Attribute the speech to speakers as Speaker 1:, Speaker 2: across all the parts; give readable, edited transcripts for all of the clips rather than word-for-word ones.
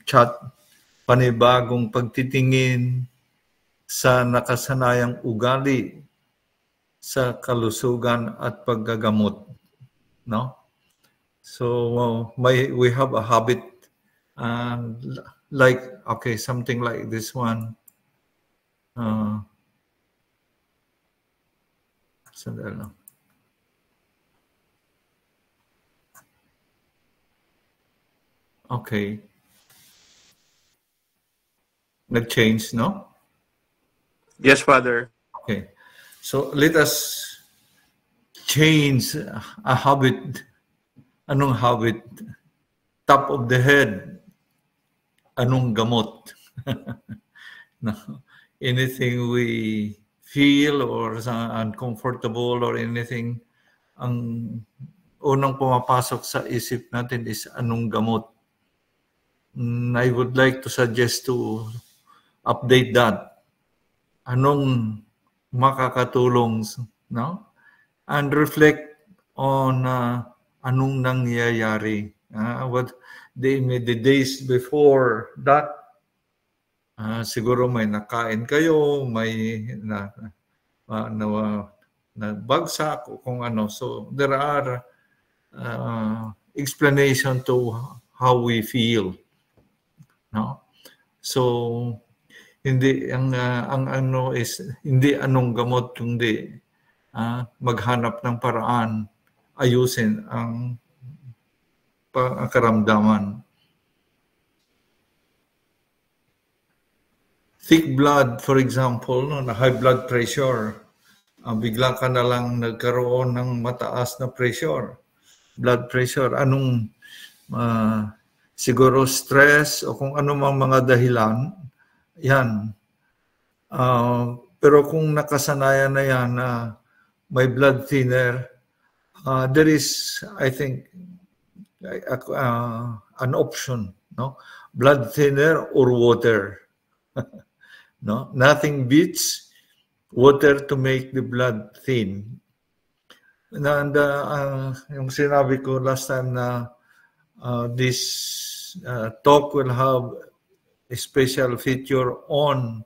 Speaker 1: chat, panibagong pagtitingin sa nakasanayang ugali sa kalusugan at paggagamot, no? So we have a habit, like something like this one. Sandali lang. Okay. Nag-change, no?
Speaker 2: Yes, Father.
Speaker 1: Okay. So let us change a habit. Anong habit? Top of the head. Anong gamot? No. Anything we feel or uncomfortable or anything, ang unang pumapasok sa isip natin is anong gamot. I would like to suggest to update that. Anong makakatulong, no? And reflect on anong nangyayari. What the days before that, siguro may nakain kayo, may nagbagsak o kung ano. So there are explanation to how we feel, no? So hindi ang ano is hindi anong gamot, kundi maghanap ng paraan, ayusin ang karamdaman. Thick blood, for example, no, na high blood pressure, bigla ka na lang nagkaroon ng mataas na pressure, blood pressure. Anong siguro stress o kung ano mang mga dahilan, yan. Pero kung nakasanayan na yan na may blood thinner, there is, I think, an option, no? Blood thinner or water. No, nothing beats water to make the blood thin. And yung sinabi ko last time na this talk will have a special feature on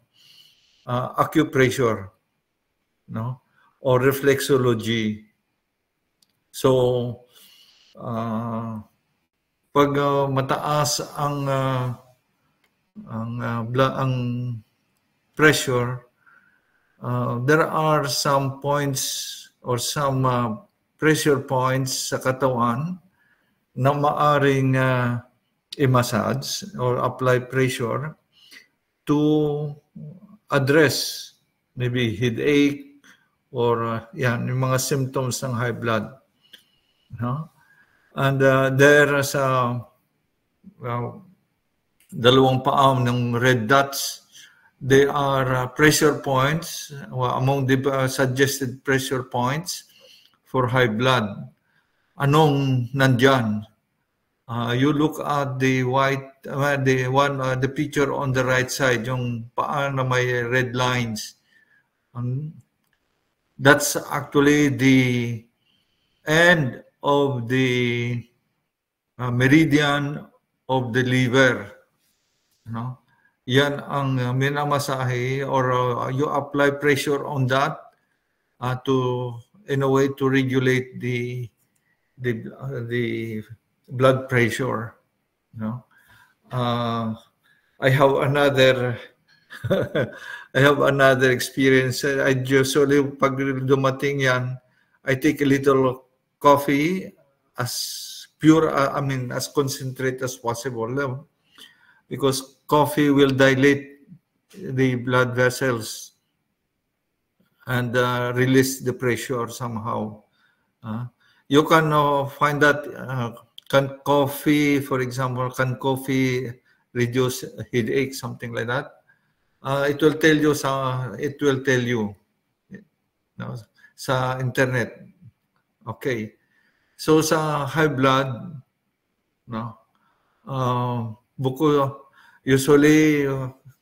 Speaker 1: acupressure, no, or reflexology. So pag mataas ang pressure, there are some points or some pressure points sa katawan na maaring i-massage or apply pressure to address maybe headache or yan, yung mga symptoms ng high blood, no? And there sa dalawang paam ng red dots, they are pressure points, among the suggested pressure points for high blood. Anong nandyan? You look at the white, the picture on the right side, yung paa na may red lines. That's actually the end of the meridian of the liver, no? Yan ang minamasahe or you apply pressure on that to, in a way, to regulate the blood pressure, no? I have another I have another experience. I usually pag dumating yan, I take a little coffee as pure, as concentrate as possible, because coffee will dilate the blood vessels and release the pressure somehow. You can find that can coffee, for example, can coffee reduce headache, something like that? It will tell you no, sa internet. Okay. So sa high blood, no, usually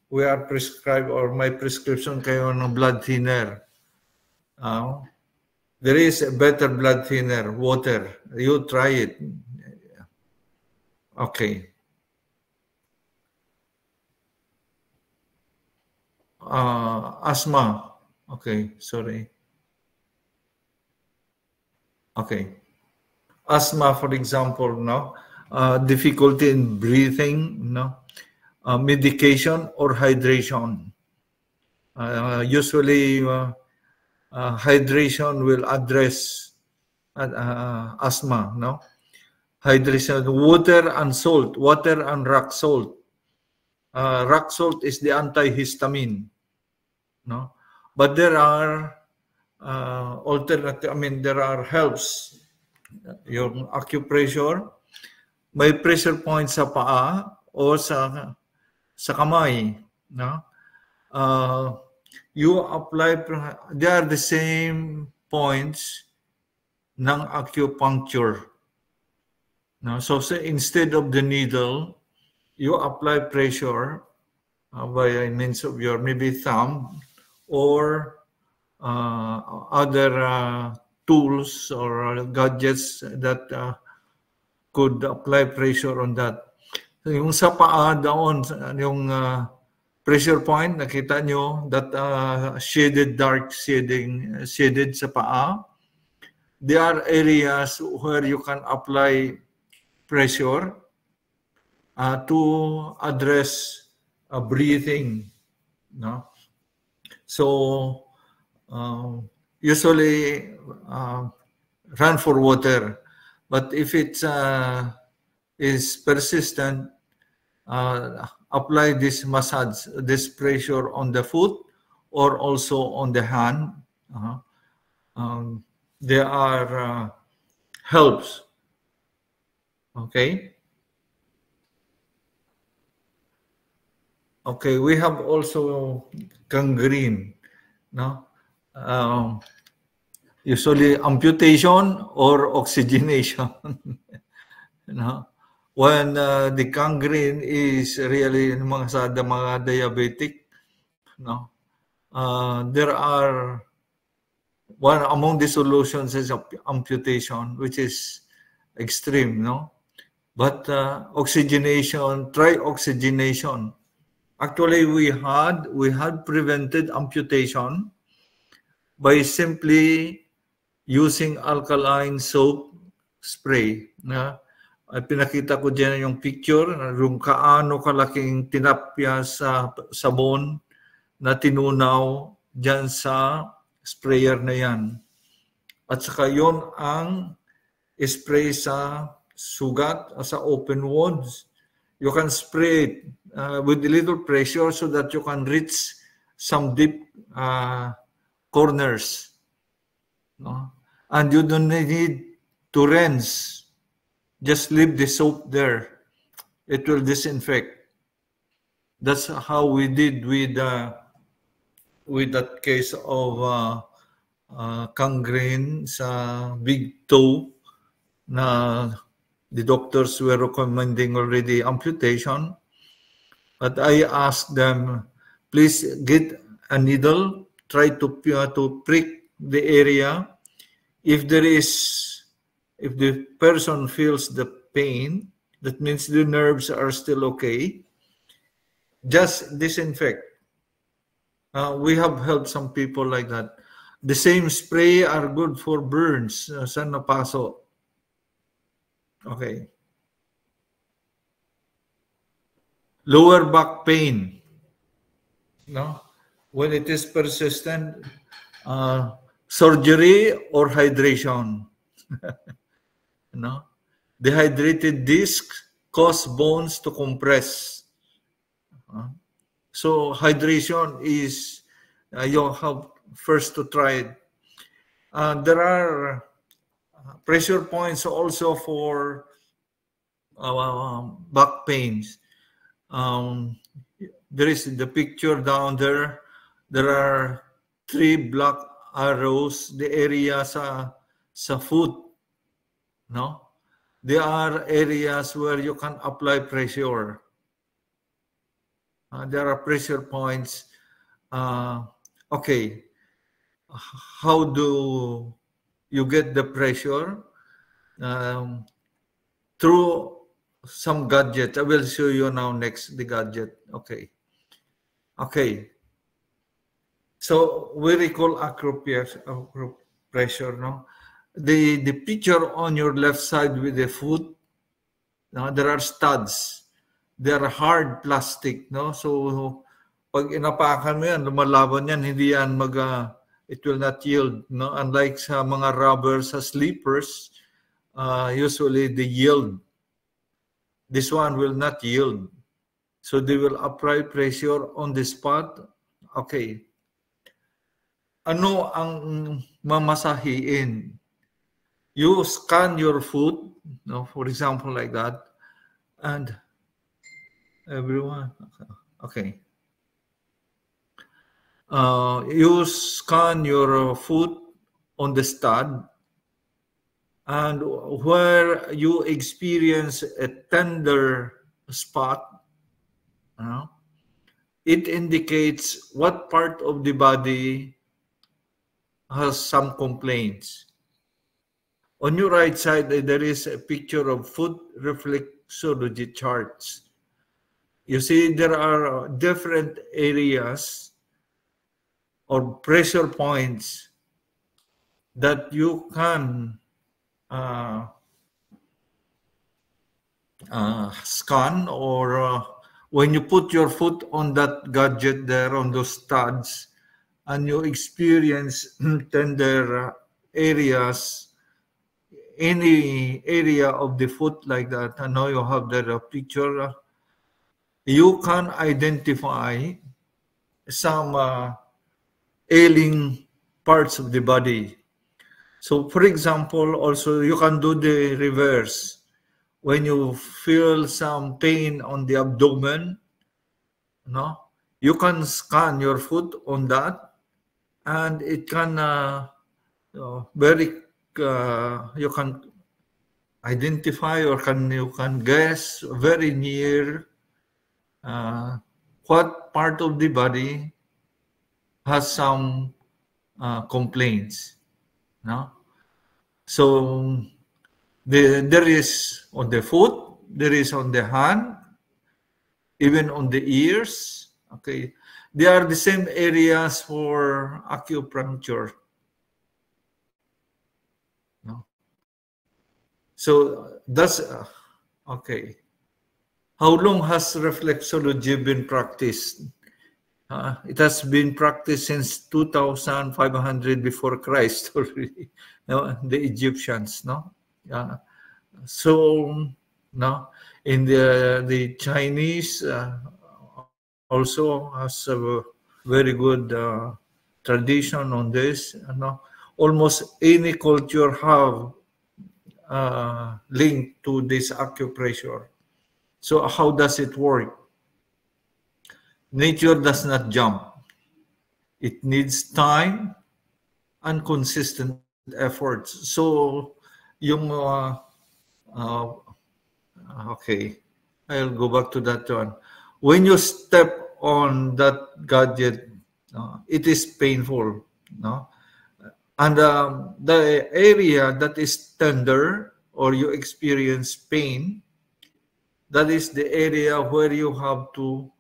Speaker 1: we are prescribed, or my prescription kayo ng blood thinner. There is a better blood thinner, water. You try it. Okay. asthma. Okay, sorry. Okay. Asthma, for example, no? Difficulty in breathing, no? Medication or hydration. Usually, hydration will address asthma, no? Hydration, water and salt, water and rock salt. Rock salt is the antihistamine, no? But there are alternative, I mean, there are helps. Yung acupressure, may pressure point sa paa o sa kamay, no? You apply, they are the same points ng acupuncture. No? So instead of the needle, you apply pressure by means of your maybe thumb or other tools or gadgets that could apply pressure on that. So yung sa paa doon, yung pressure point, nakita nyo, that shaded, dark shaded sa paa, there are areas where you can apply pressure to address breathing. No? So, usually run for water. But if it is persistent, apply this massage, this pressure on the foot or also on the hand. There are helps. Okay. Okay, we have also gangrene. No? Usually amputation or oxygenation. No? When the gangrene is really mga diabetic, no? There are one among the solutions is amputation, which is extreme, no? But oxygenation, try oxygenation. Actually, we had prevented amputation by simply using alkaline soap spray. Na pinakita ko dyan yung picture, yung kaano kalaking tinapya sa sabon na tinunaw dyan sa sprayer na yan. At saka yon ang spray sa sugat, sa open wounds. You can spray it with a little pressure so that you can reach some deep corners. No? And you don't need to rinse. Just leave the soap there. It will disinfect. That's how we did with that case of gangrene sa big toe na the doctors were recommending already amputation. But I asked them, please get a needle, try to prick the area. If the person feels the pain, that means the nerves are still okay, just disinfect. We have helped some people like that. The same spray are good for burns sa napaso. Okay. Lower back pain. No? When it is persistent, surgery or hydration. No? Dehydrated discs cause bones to compress. So hydration is you have first to try it. There are pressure points also for back pains. There is the picture down there. There are 3 black arrows. The area sa foot. No? There are areas where you can apply pressure. There are pressure points. Okay. How do you get the pressure? Through some gadget. I will show you now next the gadget. Okay. Okay. So we recall acupressure, no? The picture on your left side with the foot, no? There are studs. They're hard plastic, no? So pag inapakan mo yan, lumalaban yan, hindi yan it will not yield, no? Unlike sa mga rubber sa sleepers, usually they yield. This one will not yield. So they will apply pressure on the spot. Okay. Ano ang mamasahiin? You scan your foot, no, for example, like that, and everyone, okay. You scan your foot on the stud, and where you experience a tender spot, it indicates what part of the body has some complaints. On your right side, there is a picture of foot reflexology charts. You see, there are different areas or pressure points that you can scan, or when you put your foot on that gadget there, on those studs, and you experience tender areas, any area of the foot like that, and now you have the picture, you can identify some ailing parts of the body. So, for example, also you can do the reverse. When you feel some pain on the abdomen, no, you can scan your foot on that, and it can you can identify, or you can guess very near what part of the body has some complaints. No? So there is on the foot, there is on the hand, even on the ears. Okay, they are the same areas for acupuncture. No? So that's okay. How long has reflexology been practiced? It has been practiced since 2,500 before Christ already. No? The Egyptians, no? So, no, in the Chinese also has a very good tradition on this. No? Almost any culture have linked to this acupressure. So how does it work? Nature does not jump. It needs time and consistent efforts. So, yung okay, I'll go back to that one. When you step on that gadget, it is painful, no? And the area that is tender, or you experience pain, that is the area where you have to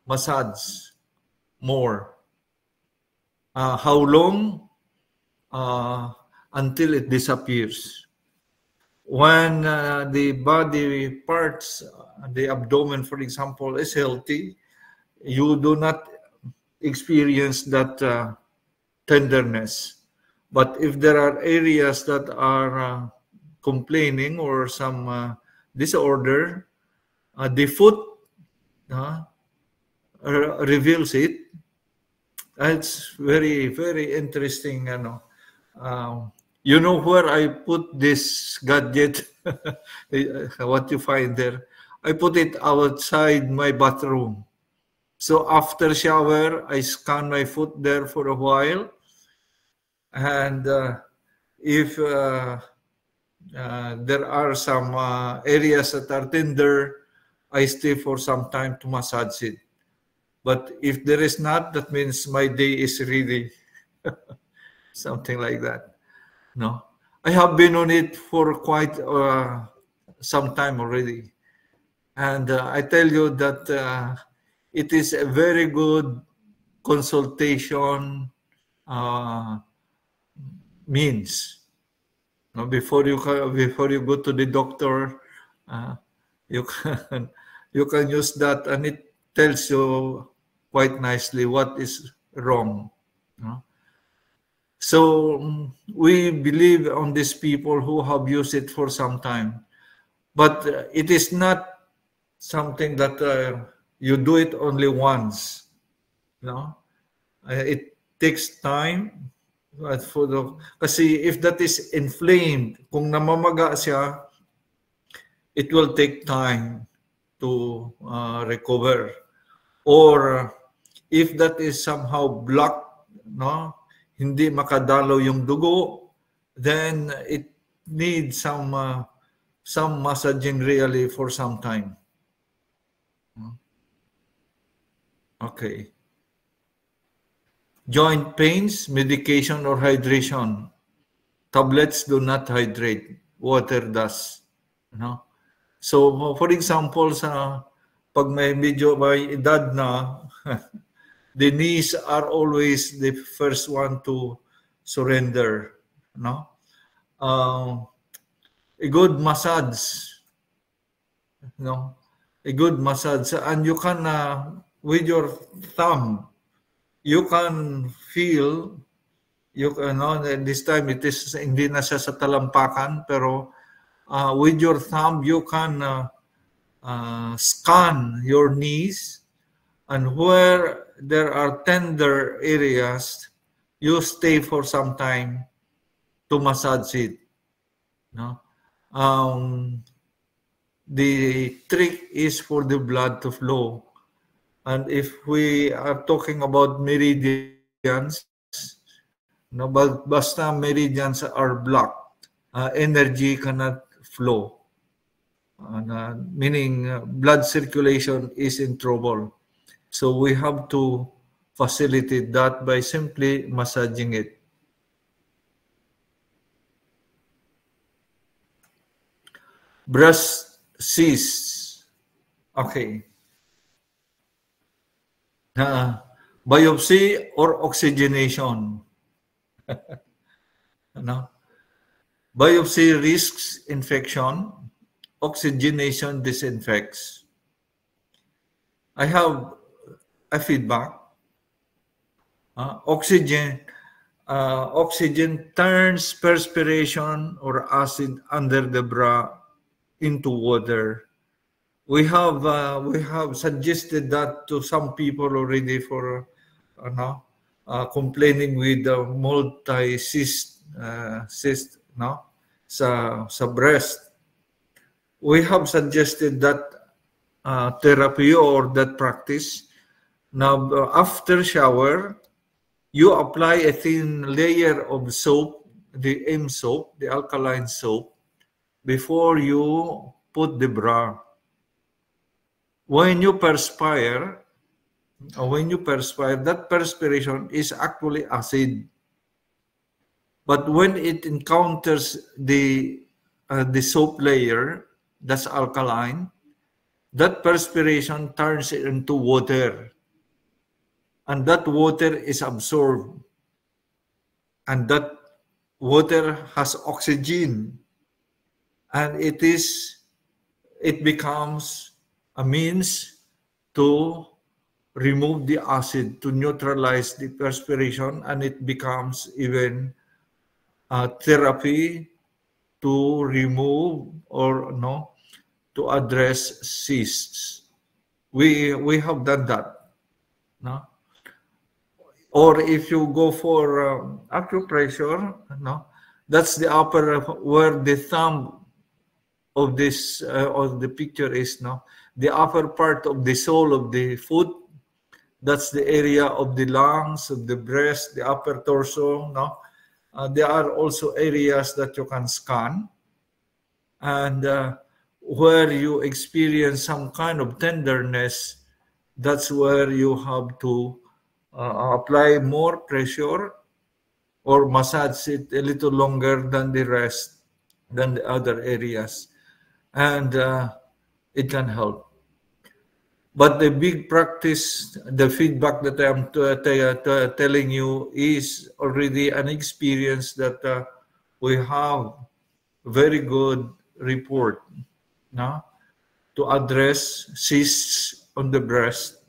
Speaker 1: massage more. How long? Until it disappears. When the body parts, the abdomen, for example, is healthy, you do not experience that tenderness. But if there are areas that are complaining or some disorder, the foot reveals it. It's very, very interesting. You know where I put this gadget? What you find there? I put it outside my bathroom. So after shower, I scan my foot there for a while. And if there are some areas that are tender, I stay for some time to massage it. But if there is not, that means my day is ready. Something like that. No, I have been on it for quite some time already. And I tell you that it is a very good consultation means. No, before you go to the doctor, you can use that, and it tells you quite nicely what is wrong. No? So we believe on these people who have used it for some time, but it is not something that you do it only once. No, it takes time. Kasi if that is inflamed, kung namamaga siya, it will take time to recover. Or if that is somehow blocked, no, hindi makadalaw yung dugo, then it needs some massaging really for some time. Okay. Joint pains, medication or hydration. Tablets do not hydrate. Water does. No? So, for example, pag may edad na, the knees are always the first one to surrender. No? A good massage. No? A good massage. And you can, with your thumb, you can feel, this time it is hindi na siya sa talampakan, pero with your thumb you can scan your knees, and where there are tender areas, you stay for some time to massage it. No? The trick is for the blood to flow. And if we are talking about meridians, no, basta meridians are blocked, energy cannot flow. Meaning blood circulation is in trouble. So we have to facilitate that by simply massaging it. Breast cysts. Okay. Biopsy or oxygenation. No? Biopsy risks infection. Oxygenation disinfects. I have a feedback. Oxygen turns perspiration or acid under the bra into water. We have suggested that to some people already for complaining with multi-cyst no, sa breast. We have suggested that therapy or that practice. Now, after shower, you apply a thin layer of soap, the M soap, the alkaline soap, before you put the bra. When you perspire, that perspiration is actually acid. But when it encounters the soap layer, that's alkaline, that perspiration turns it into water. And that water is absorbed. And that water has oxygen. And it becomes a means to remove the acid, to neutralize the perspiration, and it becomes even a therapy to remove or to address cysts. We have done that. No? Or if you go for acupressure, that's the upper where the thumb of this of the picture is the upper part of the sole of the foot. That's the area of the lungs, of the breast, the upper torso. There are also areas that you can scan, and where you experience some kind of tenderness, that's where you have to apply more pressure or massage it a little longer than the rest, than the other areas. And it can help. But the big practice, the feedback that I am telling you is already an experience that we have very good report no? To address cysts on the breast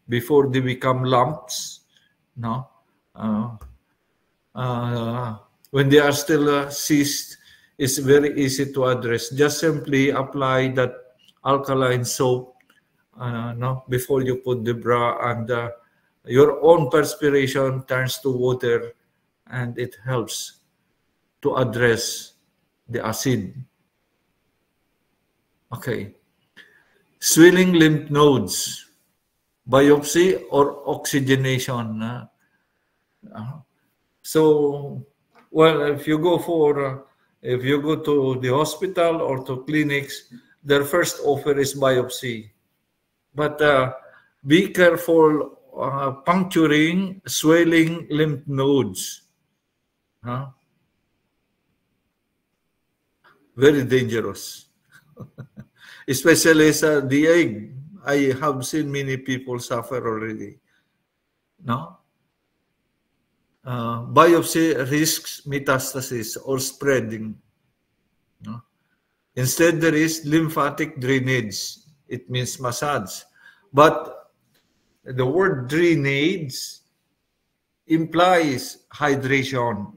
Speaker 1: before they become lumps. No? When they are still cysts, it's very easy to address. Just simply apply that alkaline soap no, before you put the bra, and your own perspiration turns to water, and it helps to address the acid. Okay. Swelling lymph nodes, biopsy or oxygenation. So, well, if you go to the hospital or to clinics, their first offer is biopsy. But be careful puncturing swelling lymph nodes. Very dangerous. Especially sa diag. I have seen many people suffer already. No? Biopsy risks metastasis or spreading. No? Instead, there is lymphatic drainage. It means massage. But the word drainage implies hydration.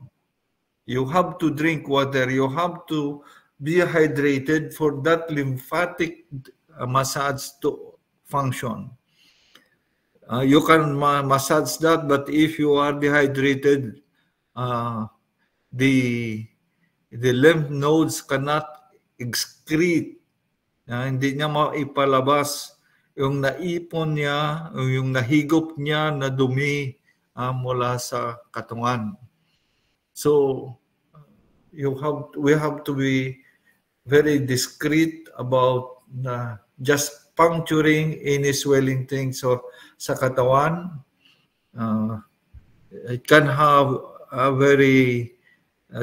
Speaker 1: You have to drink water. You have to be hydrated for that lymphatic massage to function. You can massage that, but if you are dehydrated, the lymph nodes cannot excrete. Hindi niya maipalabas yung naipon niya, yung nahigop niya na dumi mula sa katawan. So we have to be very discreet about just puncturing any swelling thing sa katawan. It can have a very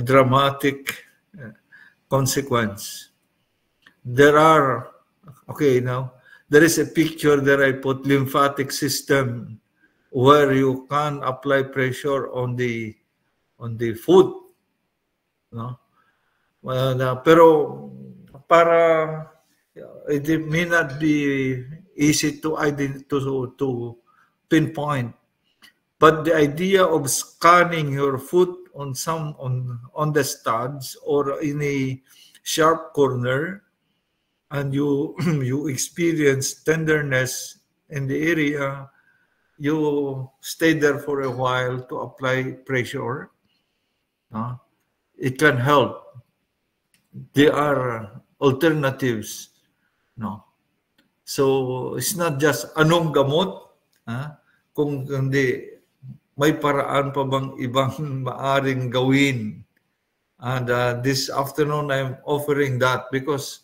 Speaker 1: dramatic consequence. There is a picture that I put, lymphatic system, where you can apply pressure on the foot. No? Pero para it may not be easy to pinpoint, but the idea of scanning your foot on the studs or in a sharp corner, and you experience tenderness in the area, you stay there for a while to apply pressure. It can help. There are alternatives. No. So it's not just anong gamot, kung hindi may paraan pa bang ibang maaring gawin. And this afternoon I'm offering that because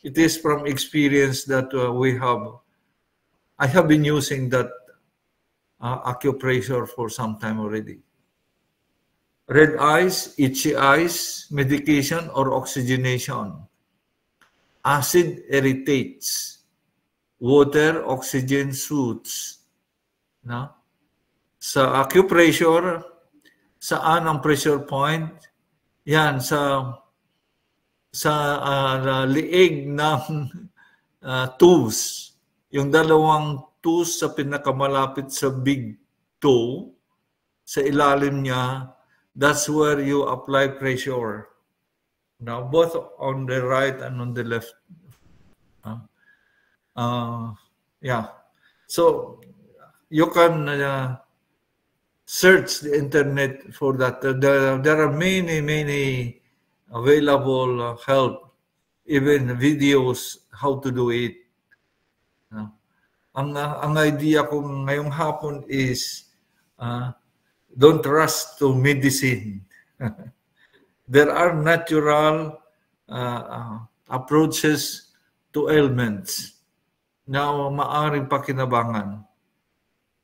Speaker 1: it is from experience that we have. I have been using that acupressure for some time already. Red eyes, itchy eyes, medication or oxygenation. Acid irritates. Water, oxygen soothes. No? Sa acupressure, saan ang pressure point? Yan, sa liig ng toes. Yung dalawang toes sa pinakamalapit sa big toe, sa ilalim niya, that's where you apply pressure. Now, both on the right and on the left. So, you can search the internet for that. There are many available help, even videos how to do it. Ang idea ko ngayong hapon is don't rush to medicine. There are natural approaches to ailments na maaring pakinabangan.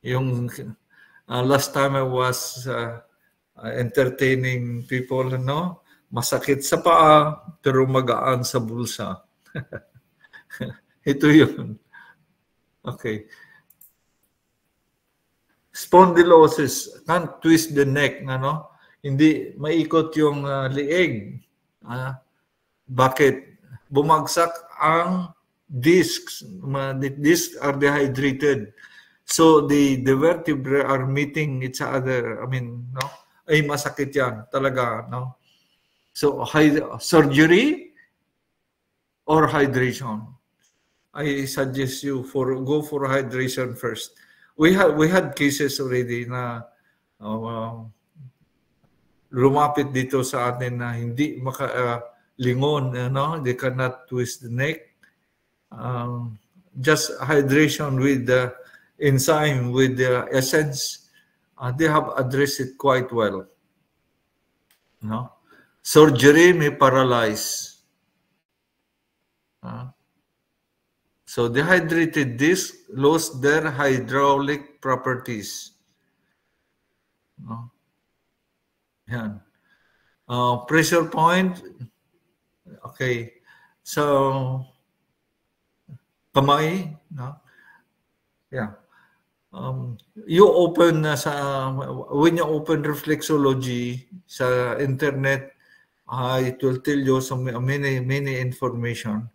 Speaker 1: Yung last time I was entertaining people, masakit sa paa pero magaan sa bulsa. Ito yun. Okay. Spondylosis, can't twist the neck, ano? Hindi maikot yung liig. Bakit? Bumagsak ang discs. The discs are dehydrated. So the vertebrae are meeting each other. I mean, no? Ay masakit yan talaga, no? So surgery or hydration? I suggest you go for hydration first. We had cases already na lumapit dito sa atin na hindi makalingon, they cannot twist the neck. Just hydration with the enzyme, with the essence, they have addressed it quite well. Surgery may paralyze. So dehydrated discs lost their hydraulic properties. Yan. Pressure point. Okay. So kamay, no? Yeah. You open when you open reflexology sa internet, it will tell you some many information.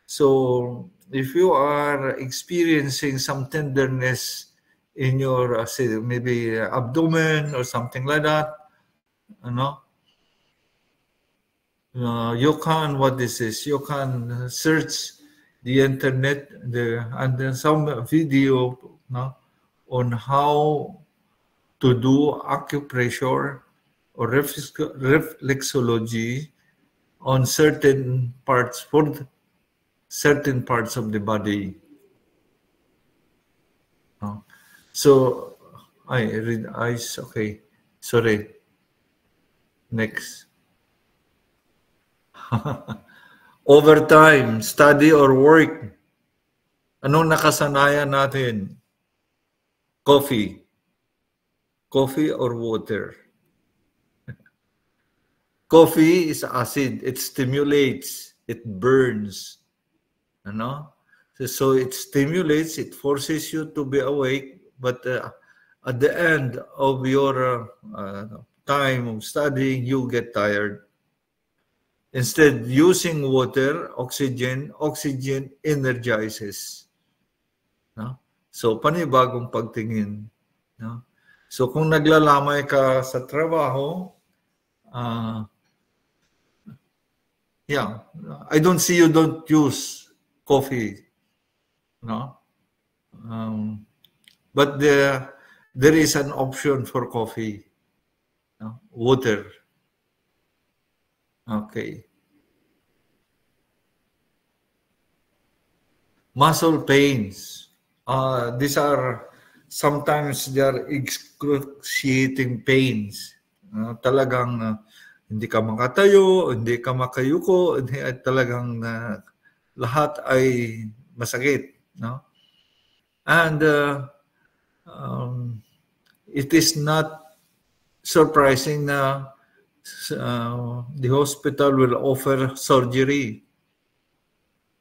Speaker 1: So if you are experiencing some tenderness in your say maybe abdomen or something like that, you can you can search the internet and then some video on how to do acupressure or reflexology on certain parts of the body. So I read eyes. Okay, sorry. Next. Overtime, study or work. Anong nakasanayan natin? Coffee or water. Coffee is acid. It stimulates. It burns. So it stimulates. It forces you to be awake. But at the end of your time of studying, you get tired. Instead, using water, oxygen energizes. So, panibagong pagtingin. So, kung naglalamay ka sa trabaho, I don't see you don't use coffee. But there is an option for coffee. Water. Okay. Muscle pains. These are sometimes they are excruciating pains. Talagang hindi ka makatayo, hindi ka makayuko, talagang lahat ay masakit. And it is not surprising na the hospital will offer surgery,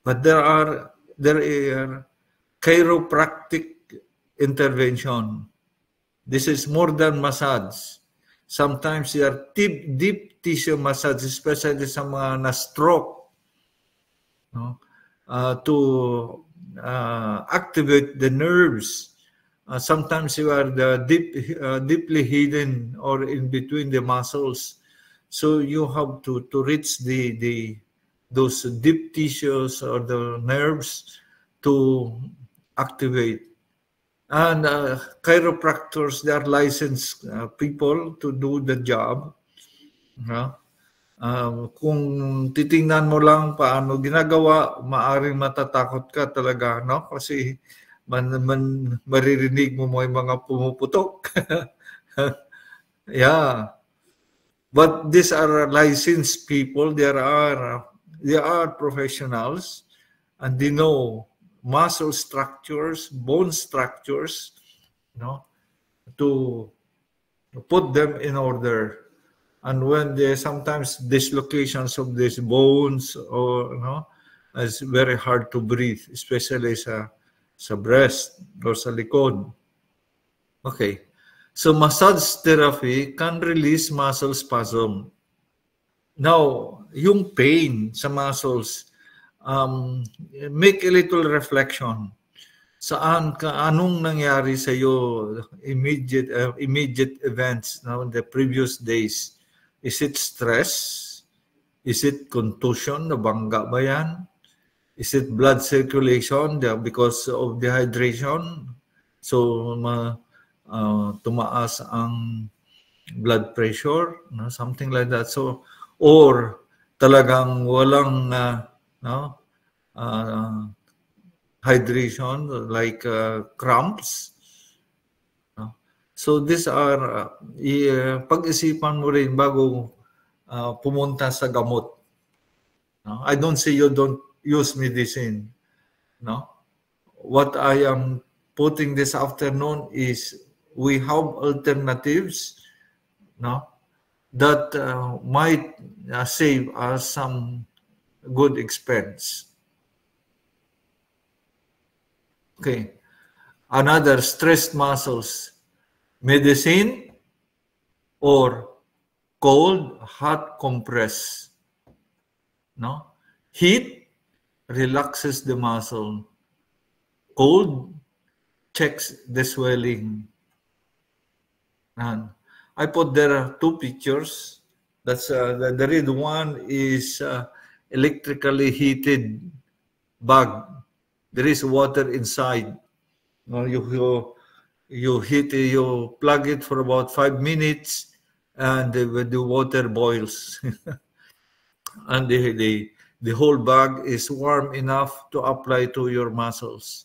Speaker 1: but there are chiropractic intervention. This is more than massage. Sometimes they are deep tissue massage, especially sa mga na-stroke, to activate the nerves. Sometimes you are deeply hidden or in between the muscles. So you have to reach those deep tissues or the nerves to activate. And chiropractors, they are licensed people to do the job. Kung titingnan mo lang paano ginagawa, maaring matatakot ka talaga, kasi maririnig mo yung mga pumuputok. Yeah. But these are licensed people. They are professionals, and they know muscle structures, bone structures, to put them in order. And when sometimes dislocations of these bones, it's very hard to breathe, especially sa sa breast or sa likod. Okay. So massage therapy can release muscle spasm. Now, yung pain sa muscles, make a little reflection. Anong nangyari sa iyo immediate events in the previous days? Is it stress? Is it contusion? Nabangga ba yan? Is it blood circulation because of dehydration? So, tumaas ang blood pressure, something like that. So, or talagang walang hydration, like cramps. So these are, pag-isipan mo rin bago pumunta sa gamot. I don't say you don't use medicine. What I am putting this afternoon is we have alternatives that might save us some good expense. Okay. Another, stressed muscles. Medicine or cold, hot compress. Heat relaxes the muscle. Cold checks the swelling. And I put there 2 pictures. That's the red one is electrically heated bag. There is water inside. You heat it, you plug it for about 5 minutes, and the water boils, and the whole bag is warm enough to apply to your muscles.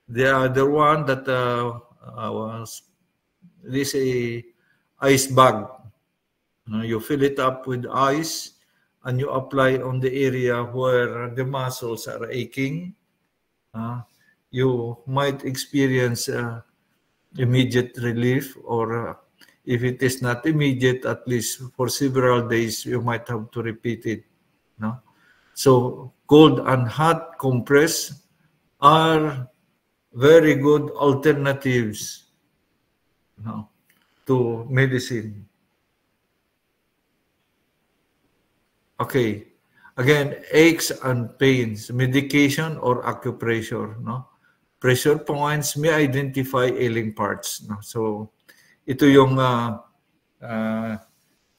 Speaker 1: The other one that this a ice bag. You fill it up with ice, and you apply on the area where the muscles are aching. You might experience immediate relief, or if it is not immediate, at least for several days, you might have to repeat it. So cold and hot compress are very good alternatives to medicine. Okay. Again, aches and pains, medication or acupressure. Pressure points may identify ailing parts. So, ito yung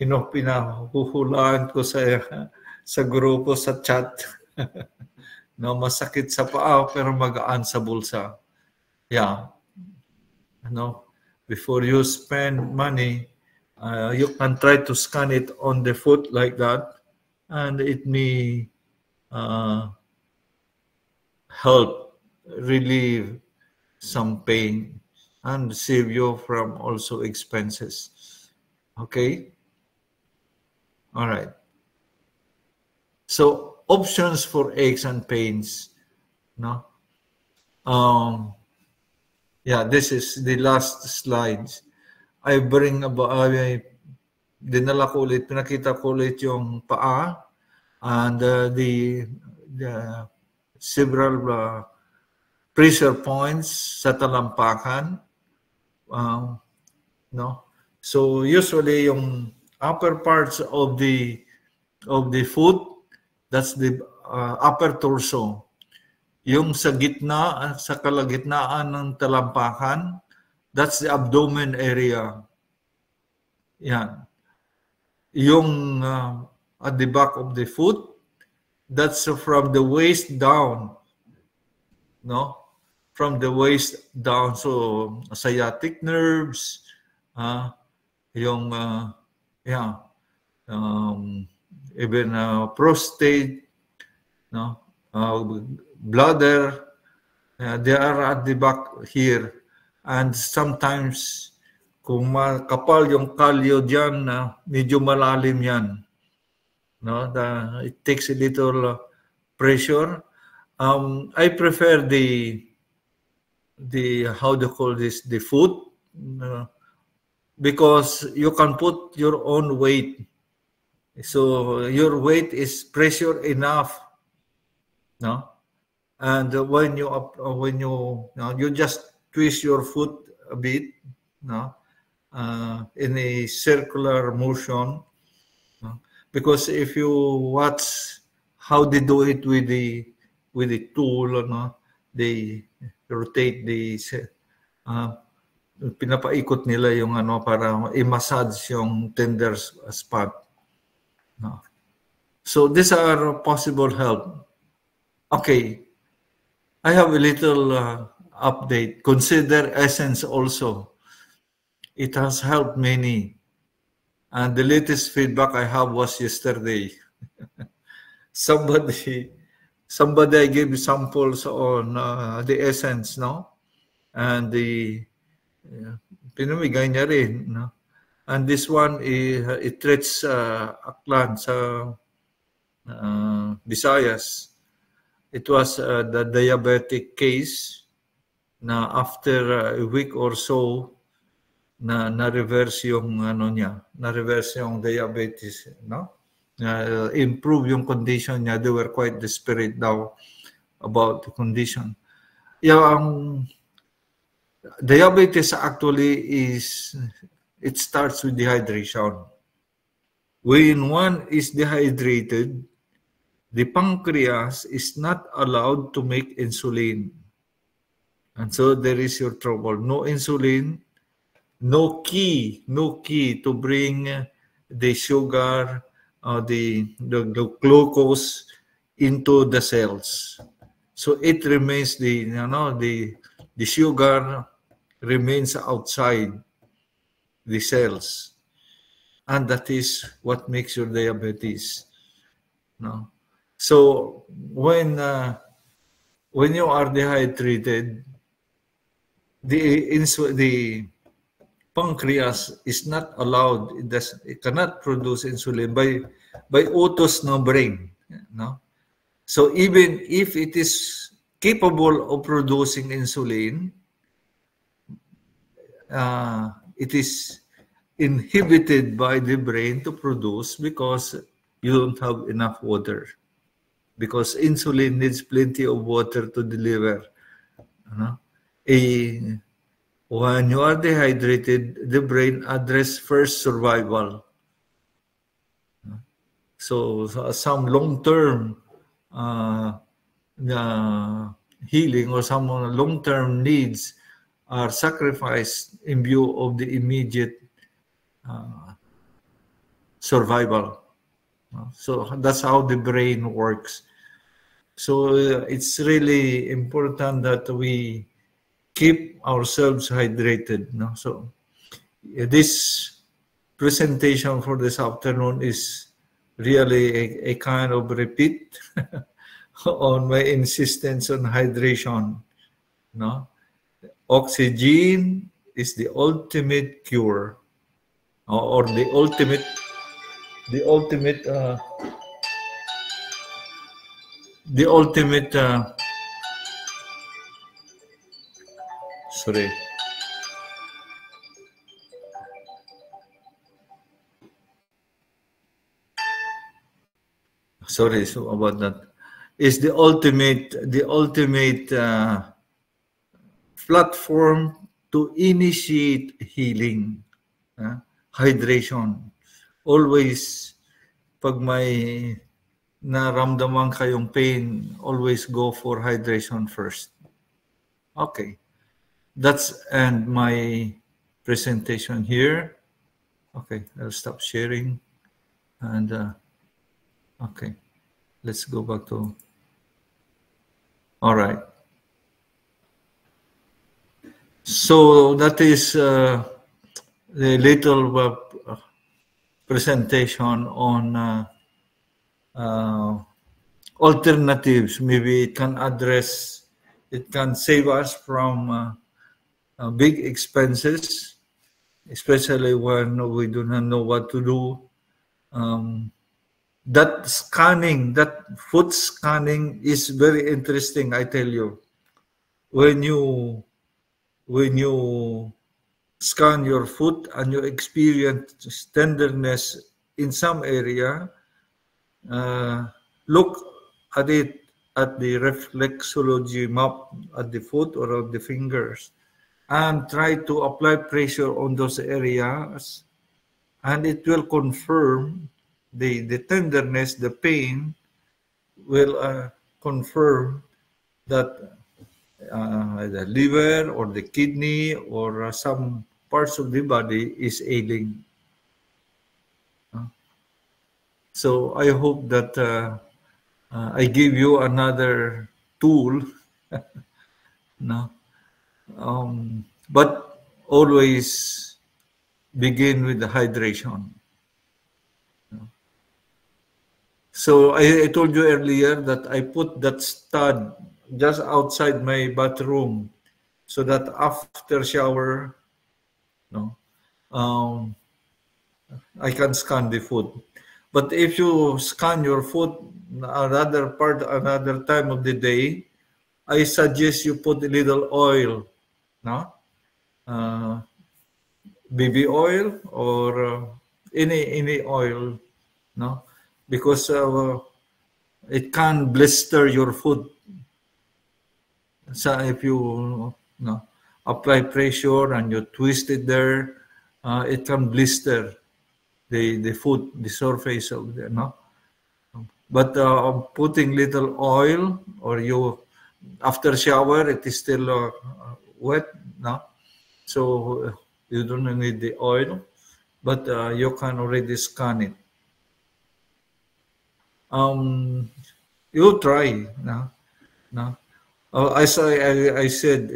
Speaker 1: pinahuhulaan ko sa grupo sa chat. Masakit sa paa pero magaan sa bulsa. Yeah. Before you spend money, you can try to scan it on the foot like that, and it may help relieve some pain and save you from also expenses. Okay? All right. So, options for aches and pains. Yeah, this is the last slides. I bring about, dinala ko ulit, pinakita ko ulit yung paa and the several pressure points sa talampakan. So usually yung upper parts of the foot, that's the upper torso. Yung sa gitna, sa kalagitnaan ng talampakan, that's the abdomen area. Yan. Yung at the back of the foot, that's from the waist down. From the waist down. So, sciatic nerves, yung, even prostate, bladder, they are at the back here. And sometimes, kung makapal yung kalyo dyan, medyo malalim yan. It takes a little pressure. I prefer the how do you call this, the foot, because you can put your own weight. So your weight is pressure enough, And when you just twist your foot a bit, no, in a circular motion, no? Because if you watch how they do it with the tool, no, they rotate pinapaikot nila yung para i-massage yung tender spot. No? So these are possible help. Okay, I have a little update. Consider Essence also. It has helped many. And the latest feedback I have was yesterday. somebody I gave samples on the Essence, no? And pinamigay niya rin, no? And this one, it treats Aklan sa Visayas. It was the diabetic case na after a week or so na-reverse yung na-reverse yung diabetes, no? Improve yung condition niya. They were quite desperate daw about the condition. Yung diabetes actually it starts with dehydration. When one is dehydrated, the pancreas is not allowed to make insulin. And so there is your trouble. No insulin, no key to bring the sugar, the glucose into the cells. So it remains the sugar remains outside the cells, and that is what makes your diabetes. No, so when you are dehydrated, the pancreas is not allowed. It cannot produce insulin by utos ng brain. No, so even if it is capable of producing insulin, it is inhibited by the brain to produce because you don't have enough water. Because insulin needs plenty of water to deliver. When you are dehydrated, the brain addresses first survival. So some long-term healing or some long-term needs are sacrificed in view of the immediate survival. So that's how the brain works. So it's really important that we keep ourselves hydrated. No? So this presentation for this afternoon is really a kind of repeat on my insistence on hydration. No? Oxygen is the ultimate cure, or the ultimate sorry. Sorry about that. Is the ultimate platform to initiate healing. Hydration. Always, pag may naramdaman kayong pain, always go for hydration first. Okay. That's end my presentation here. Okay, I'll stop sharing. And okay, let's go back to, all right. So that is the little presentation on alternatives. Maybe it can address, it can save us from big expenses, especially when we do not know what to do. That scanning, that foot scanning is very interesting, I tell you. When you scan your foot and you experience tenderness in some area, look at it at the reflexology map at the foot or of the fingers and try to apply pressure on those areas, and it will confirm the tenderness, the pain will confirm that the liver or the kidney or some parts of the body is ailing. So I hope that I give you another tool, no? But always begin with the hydration. So I told you earlier that I put that stud just outside my bathroom so that after shower, no, I can scan the foot. But if you scan your foot another time of the day, I suggest you put a little oil, no? Baby oil or any oil, no? Because it can blister your foot. So if you apply pressure and you twist it there, it can blister the foot, the surface of the, no? But putting little oil, or you after shower it is still wet, no? So you don't need the oil, but you can already scan it. You try, no? As I said,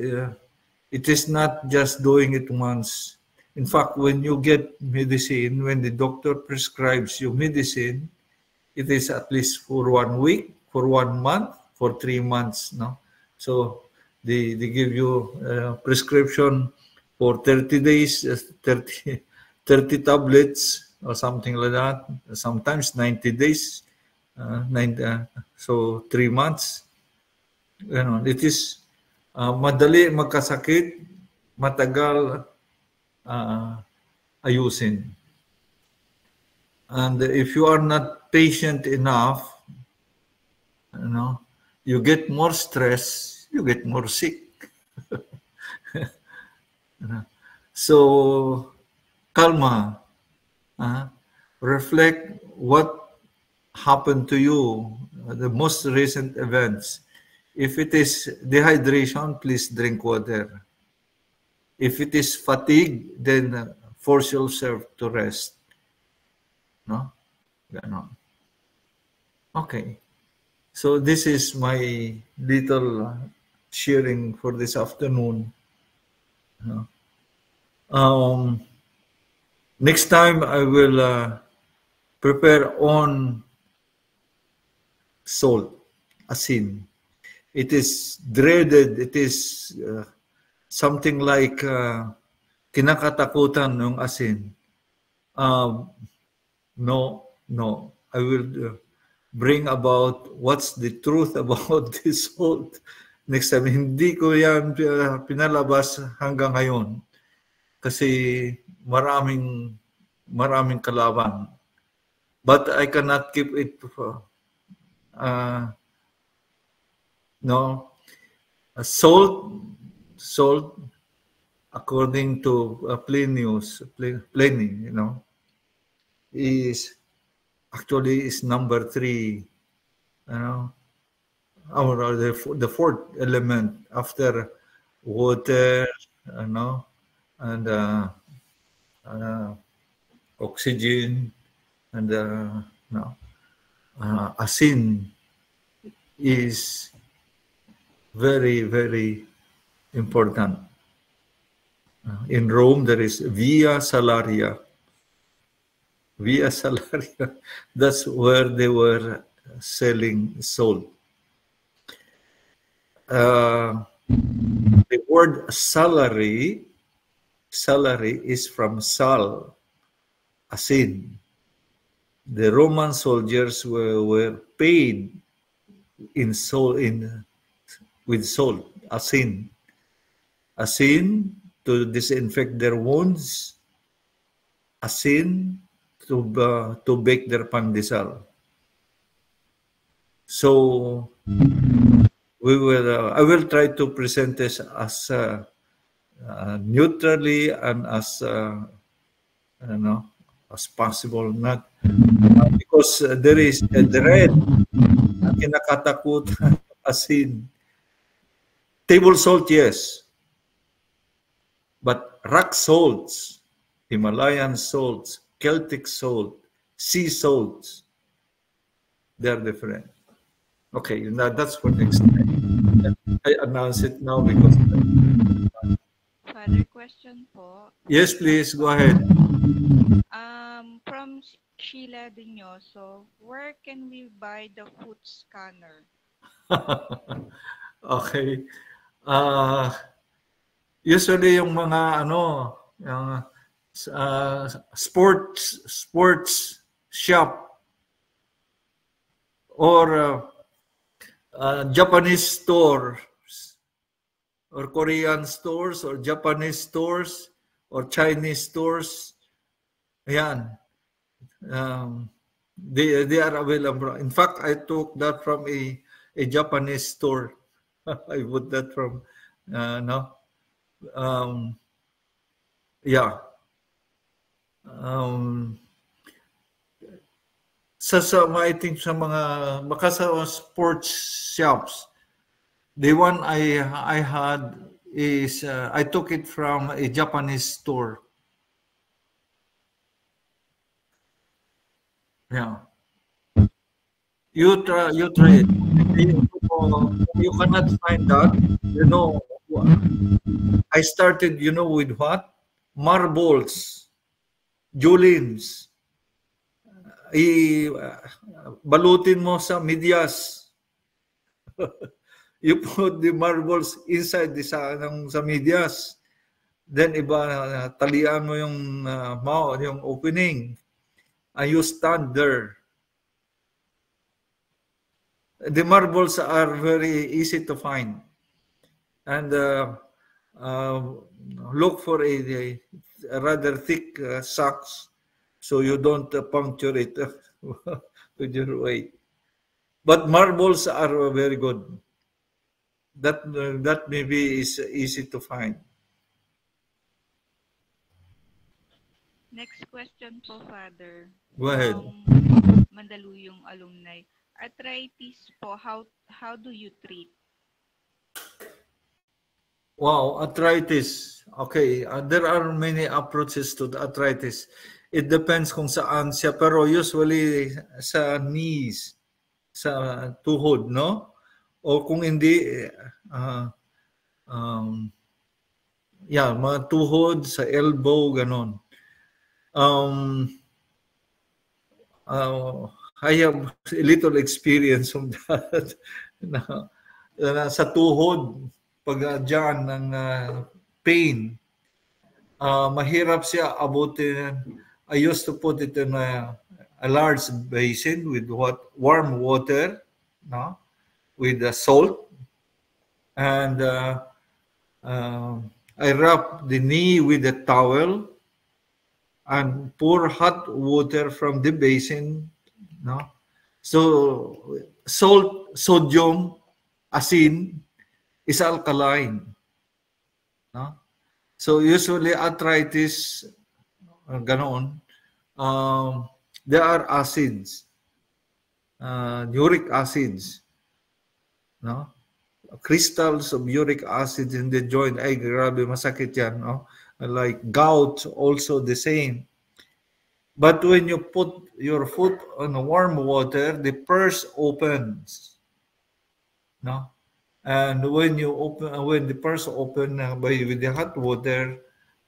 Speaker 1: it is not just doing it once. In fact, when you get medicine, when the doctor prescribes you medicine, it is at least for 1 week, for 1 month, for 3 months, no? So they give you prescription for 30 days, 30 tablets or something like that. Sometimes 90 days, so 3 months. It is madali magkasakit, matagal ayusin. And if you are not patient enough, you get more stress, you get more sick. So, kalma. Reflect what happened to you, the most recent events. If it is dehydration, please drink water. If it is fatigue, then force yourself to rest. No? Ganon. Okay. So this is my little sharing for this afternoon. Next time I will prepare on salt, asin. It is dreaded. It is something like kinakatakutan ng asin. No. I will bring about what's the truth about this salt. Next time, hindi ko yan pinalabas hanggang ngayon. Kasi maraming kalaban. But I cannot keep it salt according to Pliny, is actually number 3, or the 4th element after water, and oxygen, and asin is very, very important. In Rome, there is Via Salaria. Via Salaria, that's where they were selling salt. The word salary is from sal, asin. The Roman soldiers were paid with salt, asin. Asin to disinfect their wounds, asin to bake their pandesal. So I will try to present this as neutrally and as as possible, not because there is a dread na kinakatakutan as in table salt, yes, but rock salts, Himalayan salts, Celtic salt, sea salts, they're different. Okay, that's for next time. I announce it now because...
Speaker 3: Father, question po.
Speaker 1: Yes, please, go ahead.
Speaker 3: From Sheila Dinyoso, where can we buy the foot scanner?
Speaker 1: Okay. Usually yung mga yung sports shop or Japanese stores or Korean stores or Japanese stores or Chinese stores. Ayan. They are available. In fact, I took that from a Japanese store. I bought that from yeah. I think sa mga baka sa sports shops, the one I had is I took it from a Japanese store. Yeah. You try it. You cannot find that. I started, with what? Marbles, Julins. Balutin mo sa medyas. You put the marbles inside sa medyas. Then talian mo yung mouth, yung opening. And you stand there. The marbles are very easy to find. And look for a rather thick socks so you don't puncture it with your weight. But marbles are very good. That maybe is easy to find.
Speaker 3: Next question po, Father.
Speaker 1: Go ahead.
Speaker 3: Mandaluyong alumni. Arthritis po, how do you treat?
Speaker 1: Wow, arthritis. Okay, there are many approaches to the arthritis. It depends kung saan siya, pero usually sa knees, sa tuhod, no? O kung hindi, mga tuhod, sa elbow, ganon. I have a little experience of that. Sa tuhod, pag dyan ng pain, mahirap siya abutin. I used to put it in a large basin with warm water, no, with salt, and I wrap the knee with a towel and pour hot water from the basin, no. So salt, sodium, asin is alkaline, no. So usually arthritis, ganon, there are acids, uric acids, no? Crystals of uric acid in the joint. Ay, grabe, masakit yan, no? Like gout, also the same. But when you put your foot on warm water, the purse opens, no? And when the purse open with the hot water,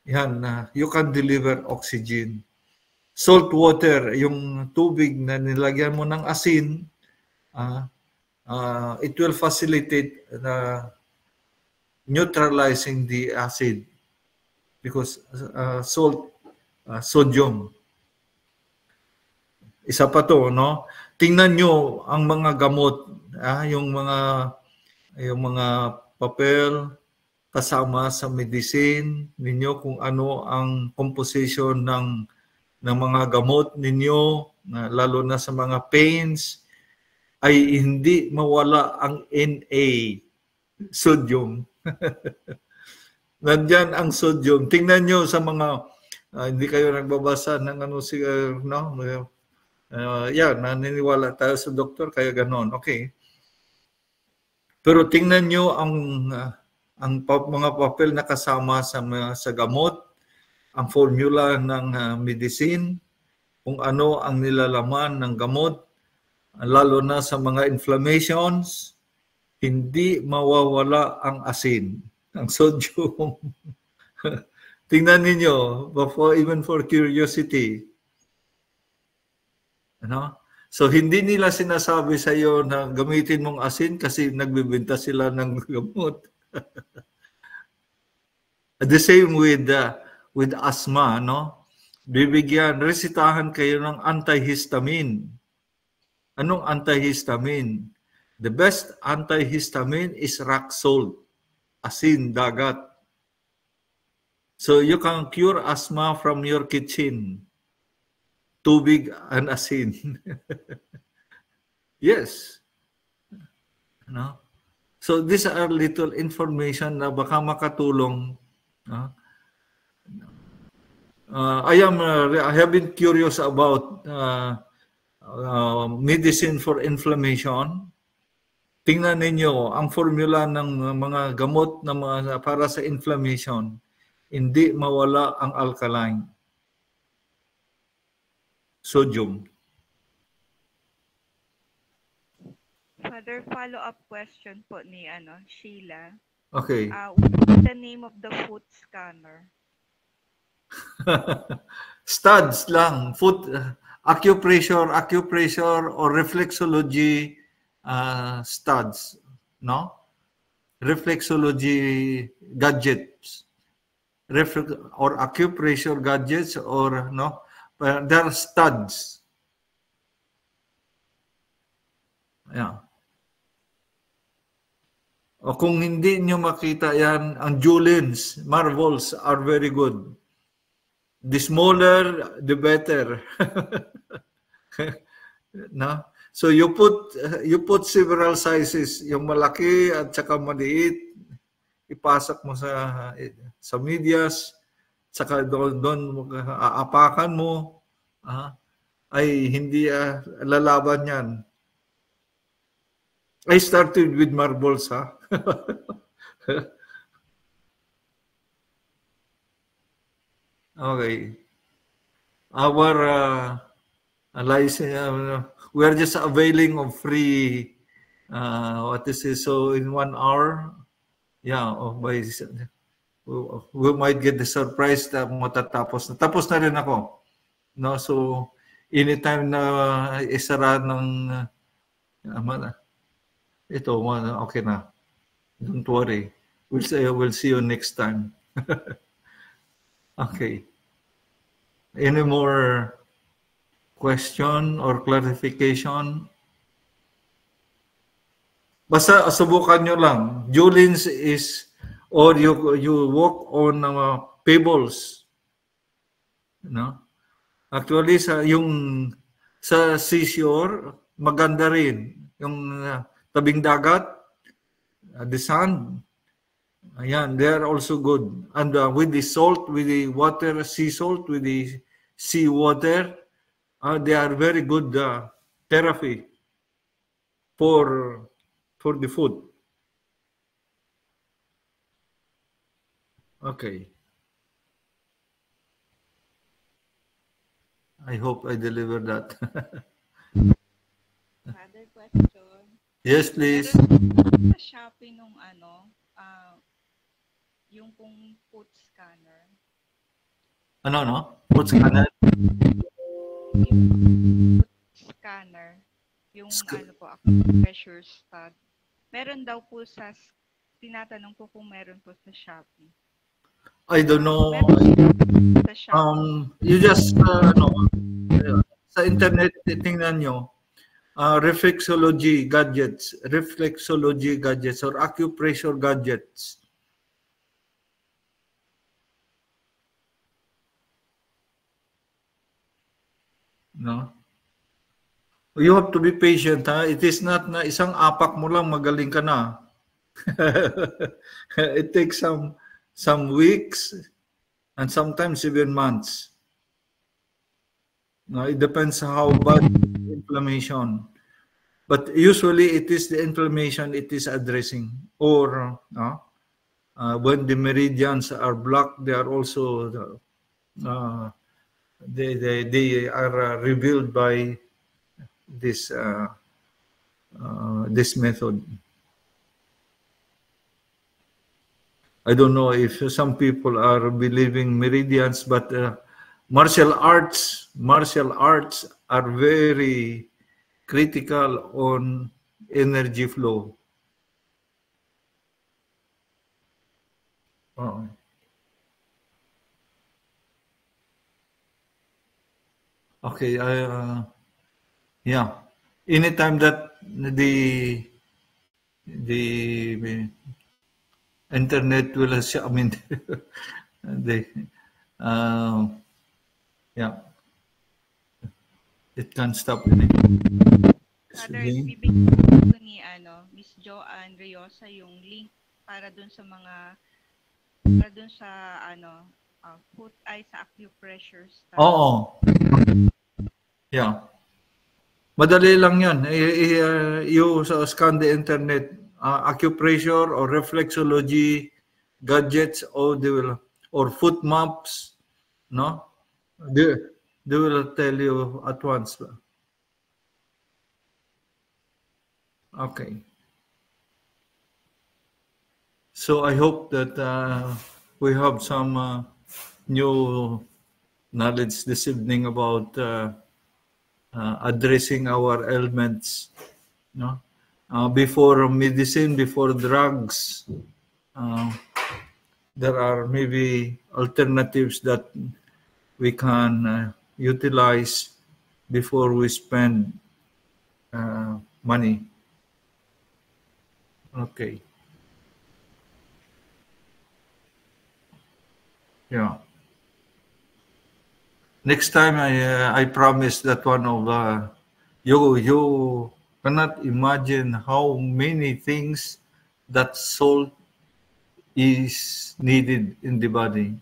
Speaker 1: you can deliver oxygen. Salt water, yung tubig na nilagyan mo ng asin, it will facilitate neutralizing the acid because salt, sodium. Isa pa to, no? Tingnan nyo ang mga gamot, yung mga papel kasama sa medicine ninyo, kung ano ang composition ng mga gamot ninyo, lalo na sa mga pains. ay hindi mawala ang Na, sodium. Nandyan ang sodium. Tingnan nyo sa mga, hindi kayo nagbabasa ng ano, no? Yan, naniniwala tayo sa doktor, kaya ganon. Okay. Pero tingnan nyo ang mga papel na kasama sa gamot, ang formula ng medicine, kung ano ang nilalaman ng gamot, lalo na sa mga inflammations, hindi mawawala ang asin, ang sodium. Tingnan ninyo, even for curiosity. Ano? So, hindi nila sinasabi sa iyo na gamitin mong asin kasi nagbibenta sila ng gamot. The same with asthma, no? Resitahan kayo ng antihistamine. Anong antihistamine? The best antihistamine is rock salt, asin, dagat. So you can cure asthma from your kitchen. Tubig and asin. Yes. No? So these are little information na baka makatulong. No? I have been curious about medicine for inflammation. Tingnan ninyo ang formula ng mga gamot na para sa inflammation. Hindi mawala ang alkaline. Sodium.
Speaker 3: Father, follow-up question po ni Sheila.
Speaker 1: Okay.
Speaker 3: What's the name of the foot scanner?
Speaker 1: Studs lang. Foot acupressure or reflexology studs, no? Reflexology gadgets. Or acupressure gadgets or no? They're studs. Yeah. O kung hindi nyo makita yan, ang Julins, marbles are very good. The smaller, the better. No? So you put several sizes, yung malaki at saka maliit, ipasok mo sa medias, saka doon aapakan mo, ay hindi lalaban yan. I started with marbles, ha? Okay. Our license, we are just availing of free, what is it? So in 1 hour, yeah, we might get the surprise na matatapos. Tapos na rin ako. No? So, anytime na isara ng ito, okay na. Don't worry. We'll see you next time. Okay. Any more question or clarification? Basta subukan nyo lang. Julins is, or you walk on pebbles. No? Actually, sa seashore, maganda rin. Yung tabing dagat, the sand, ayan, they are also good. And with the salt, with the water, sea salt, with the sea water, they are very good therapy for the food. Okay. I hope I deliver that.
Speaker 3: Father, question.
Speaker 1: Yes, please.
Speaker 3: Meron sa Shopee nung yung pong foot scanner.
Speaker 1: Ano? Foot scanner?
Speaker 3: Yung foot scanner. Yung pressure stud. Meron daw po tinatanong po kung meron po sa Shopee.
Speaker 1: I don't know.
Speaker 3: Sa Shopee.
Speaker 1: You just, sa internet, tingnan nyo. Reflexology gadgets or acupressure gadgets. No? You have to be patient, ha? It is not na isang apak mo lang magaling ka na. It takes some weeks and sometimes even months. No, it depends how bad the inflammation. But usually it is the inflammation it is addressing. Or when the meridians are blocked, they are also they are revealed by this this method. I don't know if some people are believing meridians, but martial arts are very critical on energy flow. Okay, yeah. Anytime that the internet will, I mean, yeah, it can't stop.
Speaker 3: Father, bibigyan ko ni Miss Joanne Riosa yung link para dun sa foot eye sa acupressure stuff.
Speaker 1: Oo. Yeah. Madali lang yan. You scan the internet, acupressure or reflexology gadgets, or foot maps, no? They will tell you at once. Okay. So I hope that we have some new knowledge this evening about addressing our ailments, no? Before medicine, before drugs, there are maybe alternatives that we can utilize before we spend money. Okay. Yeah. Next time, I promise that one of you cannot imagine how many things that salt is needed in the body.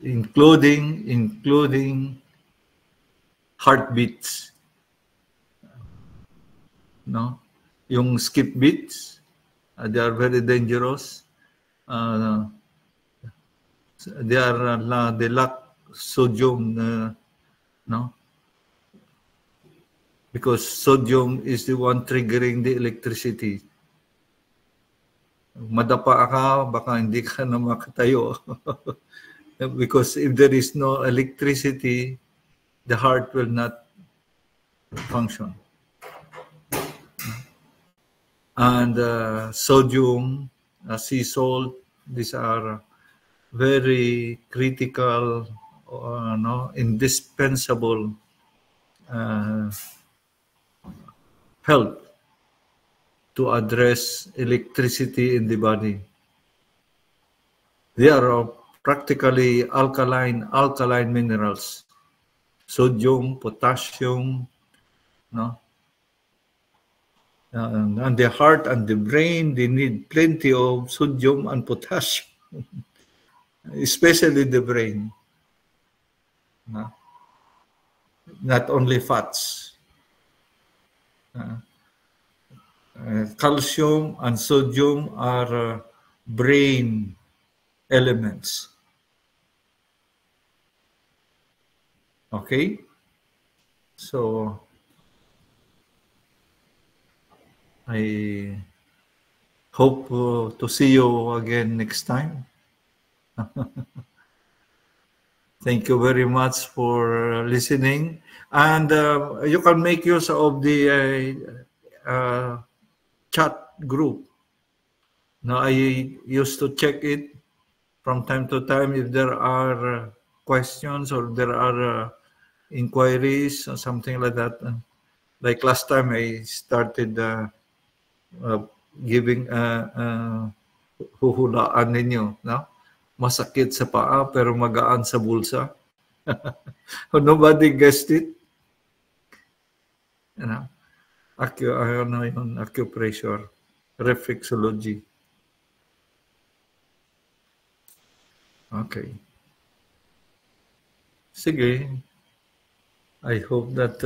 Speaker 1: Including heartbeats. No? Yung skip beats, they are very dangerous. They lack sodium, no? Because sodium is the one triggering the electricity. Madapa ka, baka hindi ka na makatayo. Because if there is no electricity, the heart will not function. And sodium, sea salt, these are very critical, indispensable help to address electricity in the body. They are practically alkaline minerals. Sodium, potassium, no? And the heart and the brain, they need plenty of sodium and potassium, especially the brain. No? Not only fats. Calcium and sodium are brain elements. Okay? So, I hope to see you again next time. Thank you very much for listening. And you can make use of the chat group. Now, I used to check it from time to time if there are questions or there are inquiries or something like that. Like last time, I started giving huhulaan ninyo, no? Masakit sa paa pero magaan sa bulsa. Nobody guessed it. You know, acupressure, reflexology. Okay. Sige. I hope that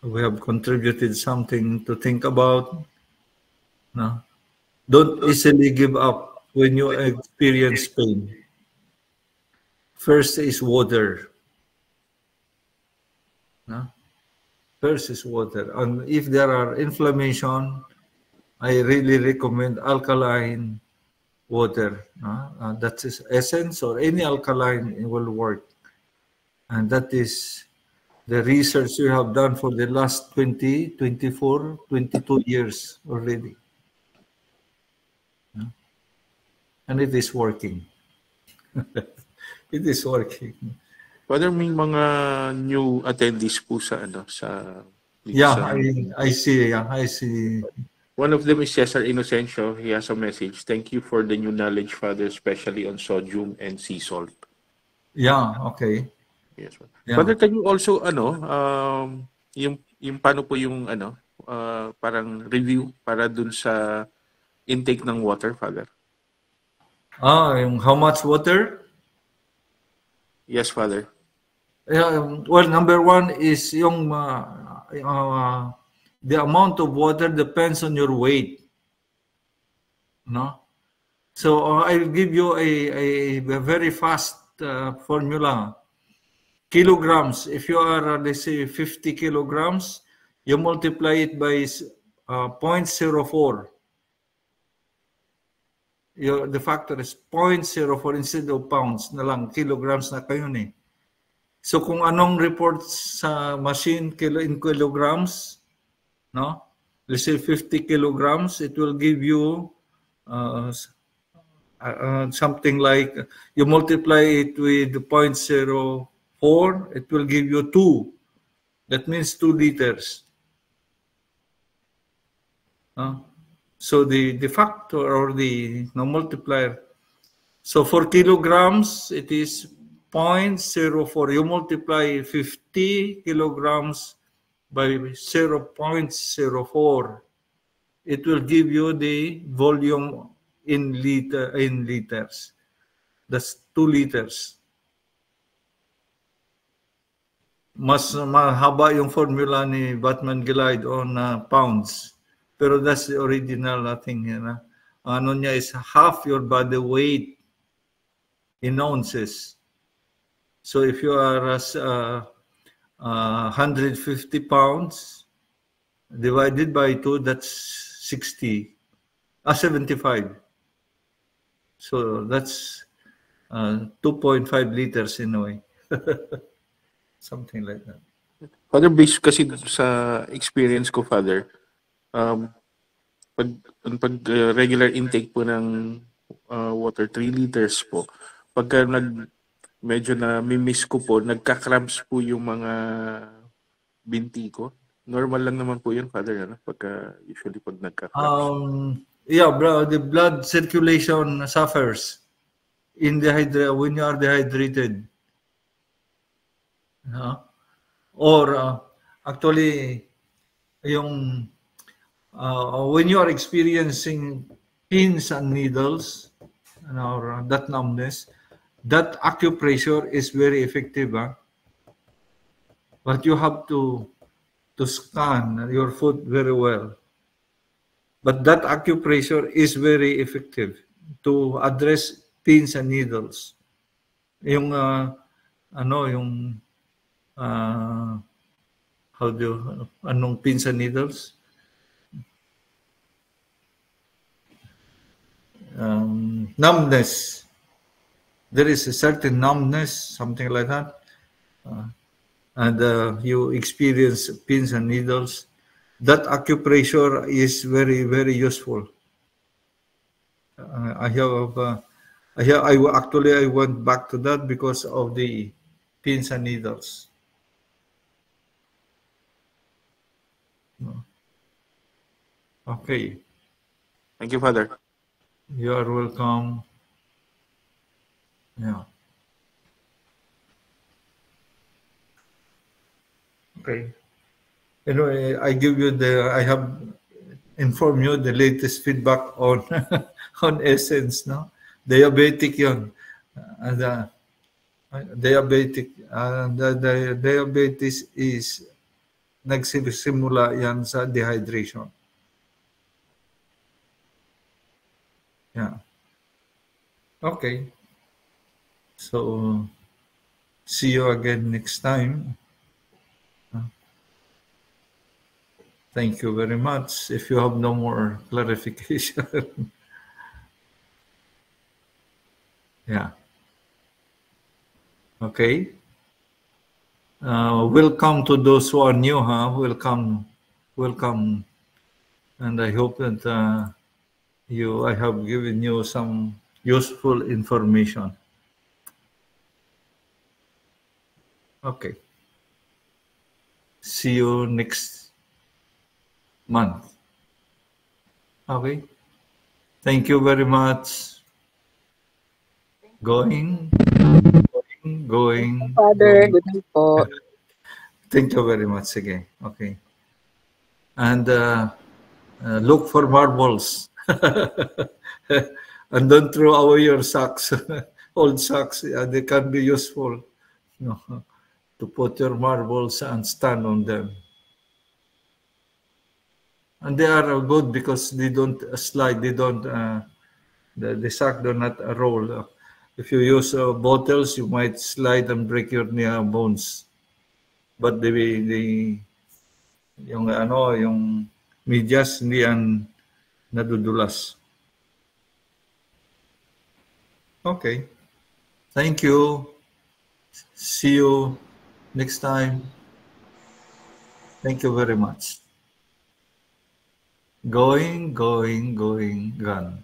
Speaker 1: we have contributed something to think about. No? Don't easily give up when you experience pain. First is water. No? First is water. And if there are inflammation, I really recommend alkaline water. That is essence or any alkaline will work. And that is the research we have done for the last 20, 24, 22 years already. And it is working. It is working.
Speaker 2: Father, may mga new attendees po sa
Speaker 1: Yeah, I see. Yeah, I see.
Speaker 2: One of them is Cesar Inocencio. He has a message. Thank you for the new knowledge, Father, especially on sodium and sea salt.
Speaker 1: Yeah, okay.
Speaker 2: Yes, Father.
Speaker 1: Yeah.
Speaker 2: Father, can you also yung paano po yung parang review para dun sa intake ng water, Father?
Speaker 1: Yung how much water?
Speaker 2: Yes, Father.
Speaker 1: Well, number one is yung the amount of water depends on your weight. No? So I'll give you a very fast formula. Kilograms. If you are, let's say, 50 kilograms, you multiply it by 0.04. The factor is 0.04 instead of pounds na lang, kilograms na kayo eh. So kung anong report sa machine in kilograms, no? Let's say 50 kilograms, it will give you something like, you multiply it with 0.04, it will give you 2. That means 2 liters. So the factor or the multiplier. So for kilograms, it is 0.04. You multiply 50 kilograms by 0.04. It will give you the volume in liters. That's 2 liters. Mas mahaba yung formula ni Batman Glide on pounds. Pero that's the original thing. Ano niya is half your body weight in ounces. So if you are 150 pounds divided by 2, that's 75. So that's 2.5 liters in a way. Something like that.
Speaker 2: Father, based kasi sa experience ko, Father, pag regular intake po ng water, 3 liters po, pagka medyo na miss ko po, nagka-cramps po yung mga binti ko. Normal lang naman po yun, Father, usually pag nagka-cramps.
Speaker 1: Yeah, bro, the blood circulation suffers when you are dehydrated. Or actually, yung when you are experiencing pins and needles, or that numbness, that acupressure is very effective. But you have to scan your foot very well. But that acupressure is very effective to address pins and needles. Yung anong pins and needles? Numbness. There is a certain numbness, something like that. And you experience pins and needles. That acupressure is very, very useful. I went back to that because of the pins and needles. Okay.
Speaker 2: Thank you, Father.
Speaker 1: You are welcome. Yeah. Okay. Anyway, I have informed you the latest feedback on on Essence, no? Diabetic yun. And diabetic, the diabetes is nagsisimula yan sa dehydration. Yeah. Okay. So, see you again next time. Thank you very much. If you have no more clarification. Yeah. Okay. Welcome to those who are new, huh? Welcome. Welcome. And I hope that I have given you some useful information. Okay. See you next month. Okay. Thank you very much. Going.
Speaker 4: Father, good night po.
Speaker 1: Thank you very much again. Okay. And look for marbles. And don't throw away your socks. Old socks, they can be useful, to put your marbles and stand on them. And they are good because they don't slide. They don't. The sock do not roll. If you use bottles, you might slide and break your bones. But yung medyas hindi yan nadudulas. Okay. Thank you. See you next time. Thank you very much. Going, gone.